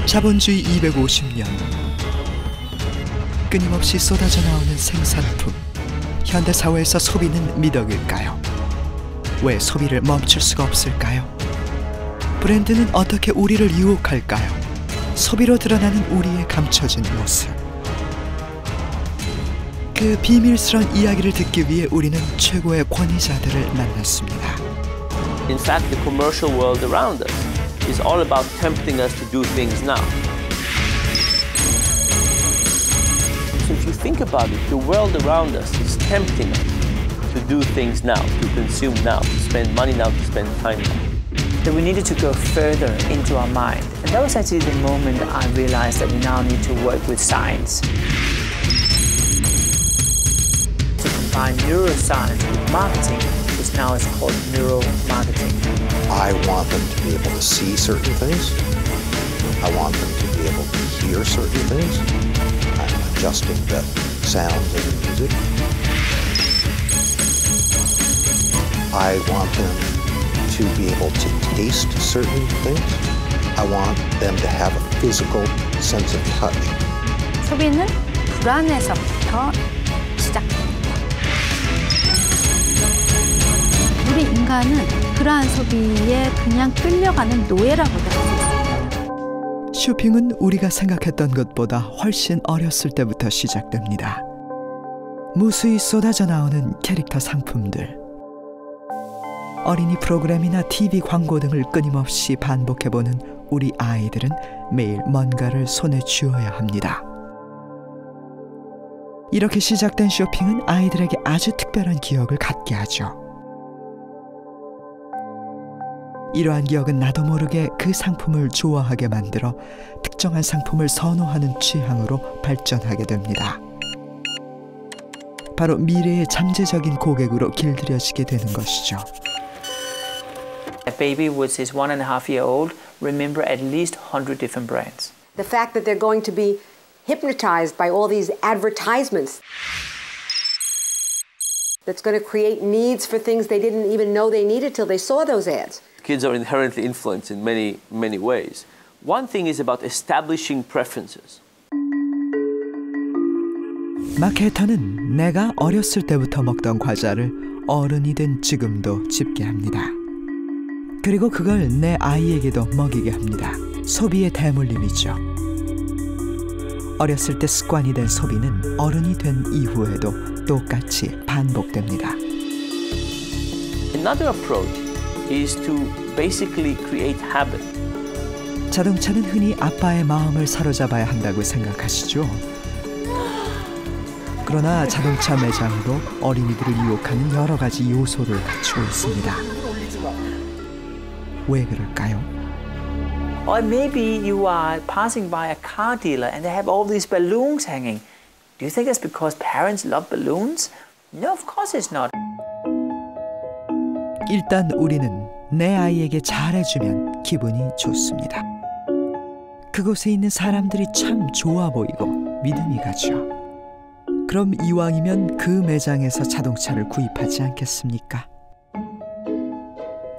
자본주의 250년. 끊임없이 쏟아져 나오는 생산품. 현대사회에서 소비는 미덕일까요? 왜 소비를 멈출 수가 없을까요? 브랜드는 어떻게 우리를 유혹할까요? 소비로 드러나는 우리의 감춰진 모습. 그 비밀스러운 이야기를 듣기 위해 우리는 최고의 권위자들을 만났습니다. In fact, the commercial world around us is all about tempting us to do things now. So if you think about it, the world around us is tempting us to do things now, to consume now, to spend money now, to spend time now. That we needed to go further into our mind. And that was actually the moment I realized that we now need to work with science. To combine neuroscience with marketing, which now is called neuromarketing. I want them to be able to see certain things. I want them to be able to hear certain things. I'm adjusting the sounds of the music. I want them to be able to taste certain things. I want them to have a physical sense of touch. 소비는 불안에서부터 시작됩니다. 우리 인간은 그러한 소비에 그냥 끌려가는 노예라고도 할 수 있습니다. 쇼핑은 우리가 생각했던 것보다 훨씬 어렸을 때부터 시작됩니다. 무수히 쏟아져 나오는 캐릭터 상품들. 어린이 프로그램이나 TV 광고 등을 끊임없이 반복해보는 우리 아이들은 매일 뭔가를 손에 쥐어야 합니다. 이렇게 시작된 쇼핑은 아이들에게 아주 특별한 기억을 갖게 하죠. 이러한 기억은 나도 모르게 그 상품을 좋아하게 만들어 특정한 상품을 선호하는 취향으로 발전하게 됩니다. 바로 미래의 잠재적인 고객으로 길들여지게 되는 것이죠. A baby which is 1.5-year-old remember at least 100 different brands. The fact that they're going to be hypnotized by all these advertisements that's going to create needs for things they didn't even know they needed till they saw those ads. Kids are inherently influenced in many ways. One thing is about establishing preferences. 마케터는 내가 어렸을 때부터 먹던 과자를 어른이 된 지금도 집게합니다. 그리고 그걸 내 아이에게도 먹이게 합니다. 소비의 대물림이죠. 어렸을 때 습관이 된 소비는 어른이 된 이후에도 똑같이 반복됩니다. Another approach is to basically create habit. 자동차는 흔히 아빠의 마음을 사로잡아야 한다고 생각하시죠? 그러나 자동차 매장도 어린이들을 유혹하는 여러 가지 요소를 갖추고 있습니다. 왜 그럴까요? Or maybe you are passing by a car dealer and they have all these balloons hanging. Do you think it's because parents love balloons? No, of course it's not. 일단 우리는 내 아이에게 잘해주면 기분이 좋습니다. 그곳에 있는 사람들이 참 좋아 보이고 믿음이 가죠. 그럼 이왕이면 그 매장에서 자동차를 구입하지 않겠습니까?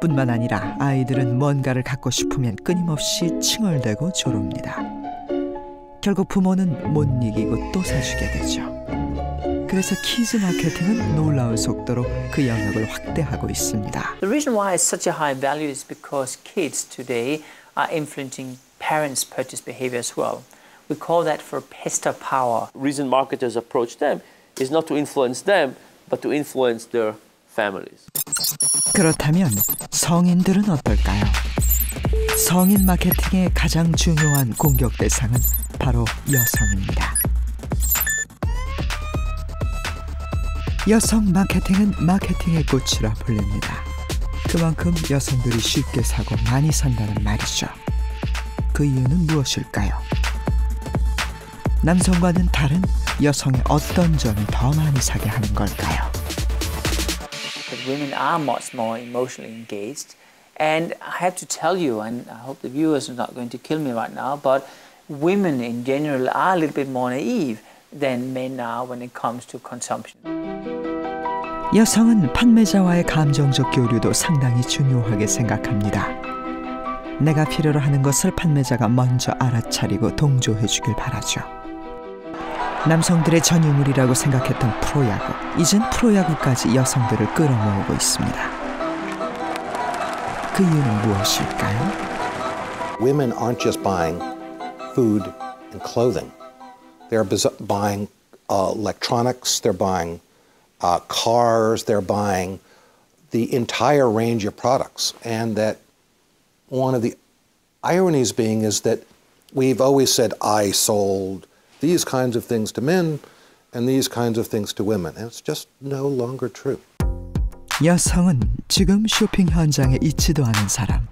뿐만 아니라 아이들은 뭔가를 갖고 싶으면 끊임없이 칭얼대고 조릅니다. 결국 부모는 못 이기고 또 사주게 되죠. 그래서 키즈 마케팅은 놀라운 속도로 그 영역을 확대하고 있습니다. The reason why it's such a high value is because kids today are influencing parents' purchase behavior as well. We call that for pester power. The reason marketers approach them is not to influence them, but to influence their families. 그렇다면 성인들은 어떨까요? 성인 마케팅의 가장 중요한 공격 대상은 바로 여성입니다. 여성 마케팅은 마케팅의 꽃이라 불립니다. 그만큼 여성들이 쉽게 사고 많이 산다는 말이죠. 그 이유는 무엇일까요? 남성과는 다른 여성의 어떤 점이 더 많이 사게 하는 걸까요? But women are much more emotionally engaged. And I have to tell you, and I hope the viewers are not going to kill me right now, but women in general are a little bit more naive than men are when it comes to consumption. 여성은 판매자와의 감정적 교류도 상당히 중요하게 생각합니다. 내가 필요로 하는 것을 판매자가 먼저 알아차리고 동조해 주길 바라죠. 남성들의 전유물이라고 생각했던 프로야구, 이젠 프로야구까지 여성들을 끌어모으고 있습니다. 그 이유는 무엇일까요? Women aren't just buying food and clothing. They're buying electronics, they're buying cars, they're buying the entire range of products. And that one of the ironies being is that we've always said, I sold these kinds of things to men and these kinds of things to women. And it's just no longer true. 여성은 지금 쇼핑 현장에 있지도 않은 사람,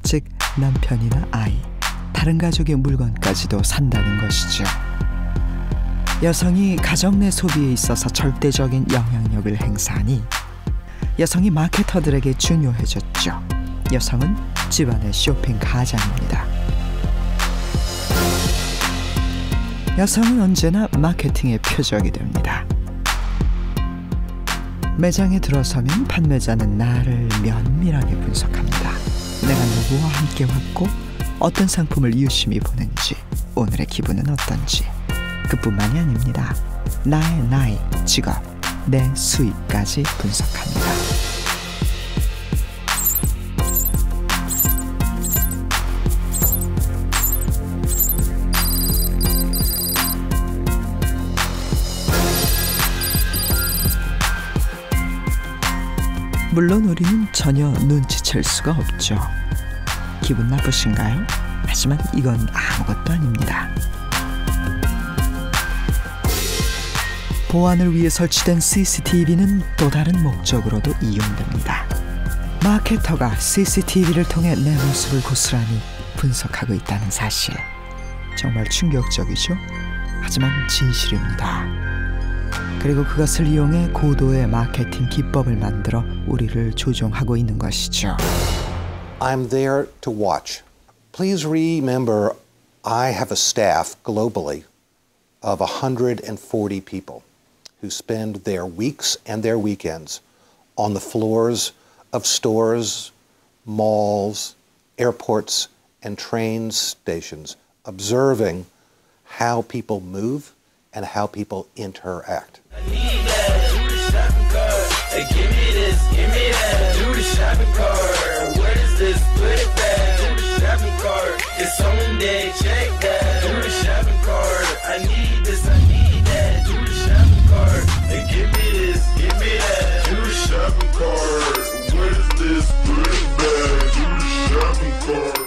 즉 남편이나 아이, 다른 가족의 물건까지도 산다는 것이죠. 여성이 가정 내 소비에 있어서 절대적인 영향력을 행사하니 여성이 마케터들에게 중요해졌죠. 여성은 집안의 쇼핑 가장입니다. 여성은 언제나 마케팅의 표적이 됩니다. 매장에 들어서면 판매자는 나를 면밀하게 분석합니다. 내가 누구와 함께 왔고 어떤 상품을 유심히 보는지, 오늘의 기분은 어떤지. 그뿐만이 아닙니다. 나의 나이, 직업, 내 수입까지 분석합니다. 물론 우리는 전혀 눈치챌 수가 없죠. 기분 나쁘신가요? 하지만 이건 아무것도 아닙니다. 보안을 위해 설치된 CCTV는 또 다른 목적으로도 이용됩니다. 마케터가 CCTV를 통해 내 모습을 고스란히 분석하고 있다는 사실. 정말 충격적이죠? 하지만 진실입니다. 그리고 그것을 이용해 고도의 마케팅 기법을 만들어 우리를 조종하고 있는 것이죠. I'm there to watch. Please remember, I have a staff globally of 140 people who spend their weeks and their weekends on the floors of stores, malls, airports, and train stations, observing how people move and how people interact. I need that, do the shopping cart. Hey, give me this, give me that, do the shopping cart. What is this? Put it back, do the shopping cart. It's on day, check that, do the shopping cart. I need this, I need that, do the shopping cart. Hey, give me this, give me that, do the shopping cart. What is this? Put it back, do the shopping cart.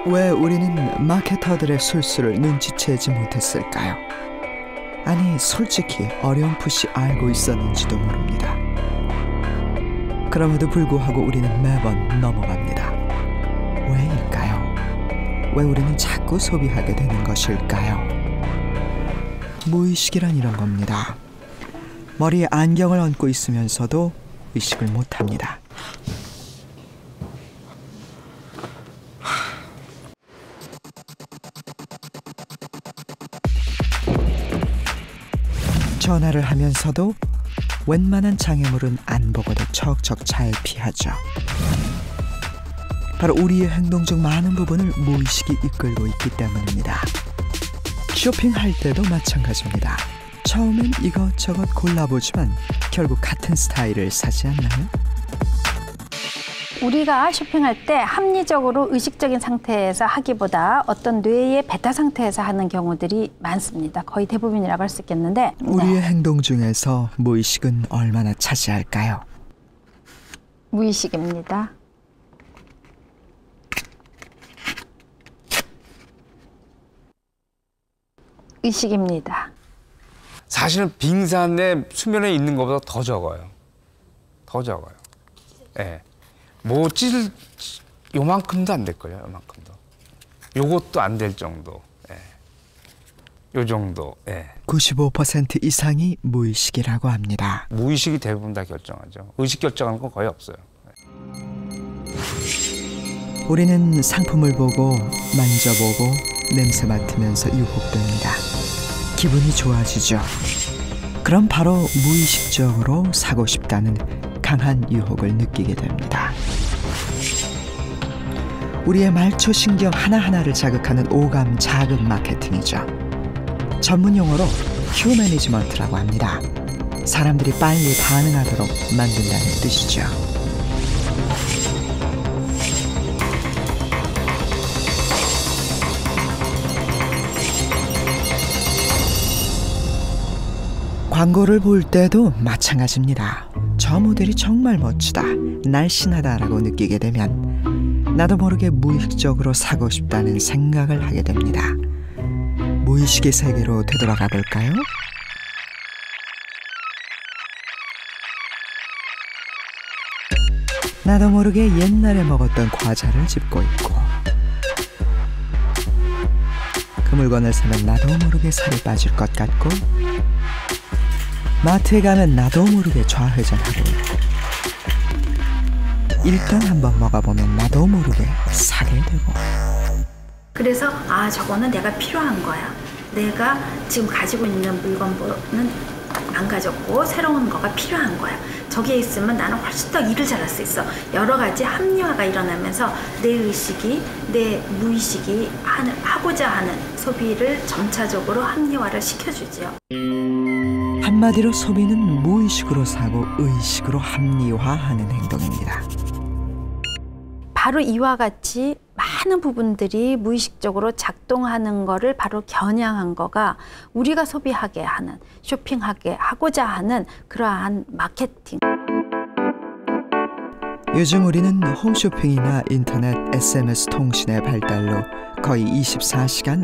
왜 우리는 마케터들의 술수를 눈치채지 못했을까요? 아니, 솔직히 어렴풋이 알고 있었는지도 모릅니다. 그럼에도 불구하고 우리는 매번 넘어갑니다. 왜일까요? 왜 우리는 자꾸 소비하게 되는 것일까요? 무의식이란 이런 겁니다. 머리에 안경을 얹고 있으면서도 의식을 못합니다. 전화를 하면서도 웬만한 장애물은 안 보고도 척척 잘 피하죠. 바로 우리의 행동 중 많은 부분을 무의식이 이끌고 있기 때문입니다. 쇼핑할 때도 마찬가지입니다. 처음엔 이것저것 골라보지만 결국 같은 스타일을 사지 않나요? 우리가 쇼핑할 때 합리적으로 의식적인 상태에서 하기보다 어떤 뇌의 베타 상태에서 하는 경우들이 많습니다. 거의 대부분이라고 할 수 있겠는데 우리의 행동 중에서 무의식은 얼마나 차지할까요? 무의식입니다. 의식입니다. 사실은 빙산의 수면에 있는 것보다 더 적어요. 더 적어요. 예. 네. 뭐 요만큼도 안 될 거예요. 요만큼도. 요것도 안 될 정도. 예. 요 정도. 예. 95% 이상이 무의식이라고 합니다. 무의식이 대부분 다 결정하죠. 의식 결정하는 건 거의 없어요. 우리는 상품을 보고 만져보고 냄새 맡으면서 유혹됩니다. 기분이 좋아지죠. 그럼 바로 무의식적으로 사고 싶다는 강한 유혹을 느끼게 됩니다. 우리의 말초 신경 하나하나를 자극하는 오감 자극 마케팅이죠. 전문 용어로 큐 매니지먼트라고 합니다. 사람들이 빨리 반응하도록 만든다는 뜻이죠. 광고를 볼 때도 마찬가지입니다. 저 모델이 정말 멋지다, 날씬하다라고 느끼게 되면 나도 모르게 무의식적으로 사고 싶다는 생각을 하게 됩니다. 무의식의 세계로 되돌아가 볼까요? 나도 모르게 옛날에 먹었던 과자를 짚고 있고, 그 물건을 사면 나도 모르게 살이 빠질 것 같고, 마트에 가면 나도 모르게 좌회전하고 있고, 일단 한번 먹어보면 나도 모르게 사게 되고. 그래서 저거는 내가 필요한 거야. 내가 지금 가지고 있는 물건보다는 안 가졌고 새로운 거가 필요한 거야. 저기에 있으면 나는 훨씬 더 일을 잘할 수 있어. 여러 가지 합리화가 일어나면서 내 의식이, 내 무의식이 하고자 하는 소비를 점차적으로 합리화를 시켜주죠. 한마디로 소비는 무의식으로 사고 의식으로 합리화하는 행동입니다. 바로 이와 같이 많은 부분들이 무의식적으로 작동하는 거를 바로 겨냥한 거가 우리가 소비하게 하는, 쇼핑하게 하고자 하는 그러한 마케팅. 요즘 우리는 홈쇼핑이나 인터넷, SMS 통신의 발달로 거의 24시간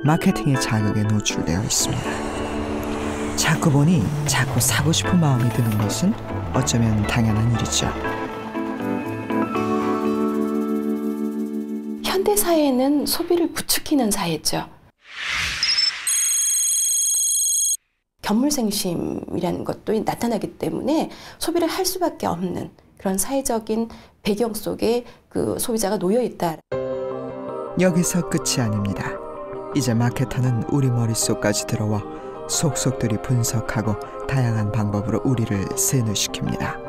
마케팅의 자극에 노출되어 있습니다. 자꾸 보니 자꾸 사고 싶은 마음이 드는 것은 어쩌면 당연한 일이죠. 현대 사회는 소비를 부추기는 사회죠. 견물생심이라는 것도 나타나기 때문에 소비를 할 수밖에 없는 그런 사회적인 배경 속에 그 소비자가 놓여 있다. 여기서 끝이 아닙니다. 이제 마케터는 우리 머릿속까지 들어와 속속들이 분석하고 다양한 방법으로 우리를 세뇌시킵니다.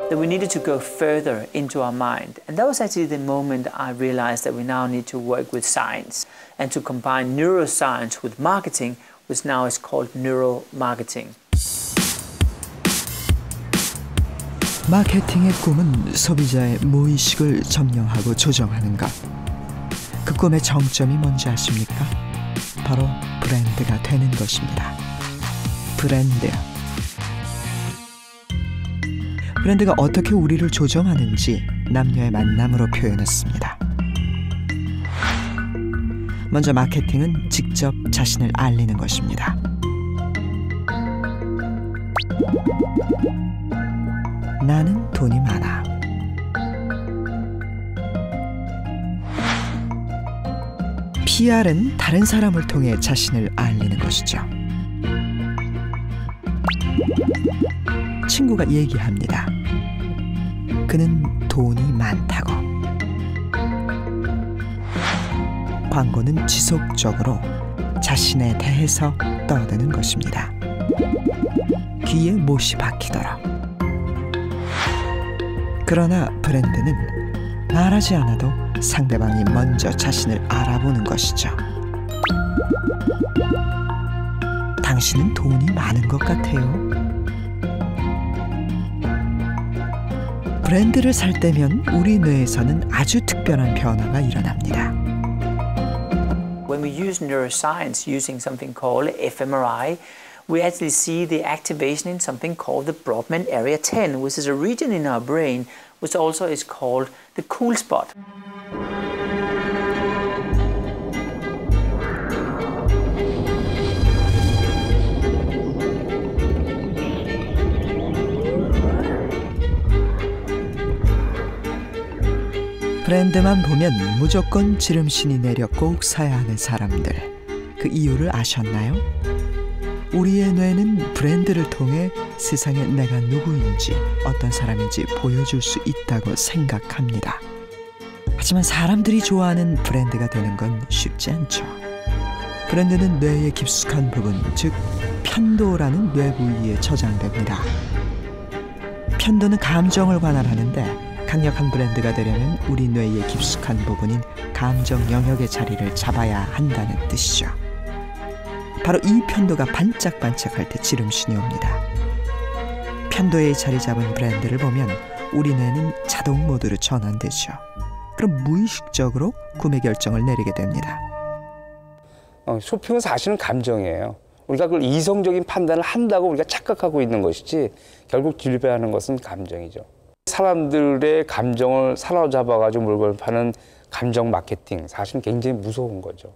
That we needed to go further into our mind. And that was actually the moment I realized that we now need to work with science and to combine neuroscience with marketing, which now is called neuromarketing. 마케팅의 꿈은 소비자의 무의식을 점령하고 조정하는 것. 그 꿈의 정점이 뭔지 아십니까? 바로 브랜드가 되는 것입니다. 브랜드. 브랜드가 어떻게 우리를 조정하는지 남녀의 만남으로 표현했습니다. 먼저 마케팅은 직접 자신을 알리는 것입니다. 나는 돈이 많아. PR은 다른 사람을 통해 자신을 알리는 것이죠. 친구가 얘기합니다. 그는 돈이 많다고. 광고는 지속적으로 자신에 대해서 떠드는 것입니다. 귀에 못이 박히더라. 그러나 브랜드는 말하지 않아도 상대방이 먼저 자신을 알아보는 것이죠. 당신은 돈이 많은 것 같아요. 브랜드를 살 때면 우리 뇌에서는 아주 특별한 변화가 일어납니다. When we use neuroscience using something called fMRI, we actually see the activation in something called the Brodmann Area 10, which is a region in our brain which also is called the cool spot. 브랜드만 보면 무조건 지름신이 내려 꼭 사야 하는 사람들. 그 이유를 아셨나요? 우리의 뇌는 브랜드를 통해 세상에 내가 누구인지 어떤 사람인지 보여줄 수 있다고 생각합니다. 하지만 사람들이 좋아하는 브랜드가 되는 건 쉽지 않죠. 브랜드는 뇌의 깊숙한 부분, 즉 편도라는 뇌 부위에 저장됩니다. 편도는 감정을 관할하는데 강력한 브랜드가 되려면 우리 뇌의 깊숙한 부분인 감정 영역의 자리를 잡아야 한다는 뜻이죠. 바로 이 편도가 반짝반짝할 때 지름신이 옵니다. 편도에 자리 잡은 브랜드를 보면 우리 뇌는 자동 모드로 전환되죠. 그럼 무의식적으로 구매 결정을 내리게 됩니다. 쇼핑은 사실은 감정이에요. 우리가 그걸 이성적인 판단을 한다고 우리가 착각하고 있는 것이지 결국 지배하는 것은 감정이죠. 사람들의 감정을 사로잡아가지고 물건을 파는 감정 마케팅, 사실은 굉장히 무서운 거죠.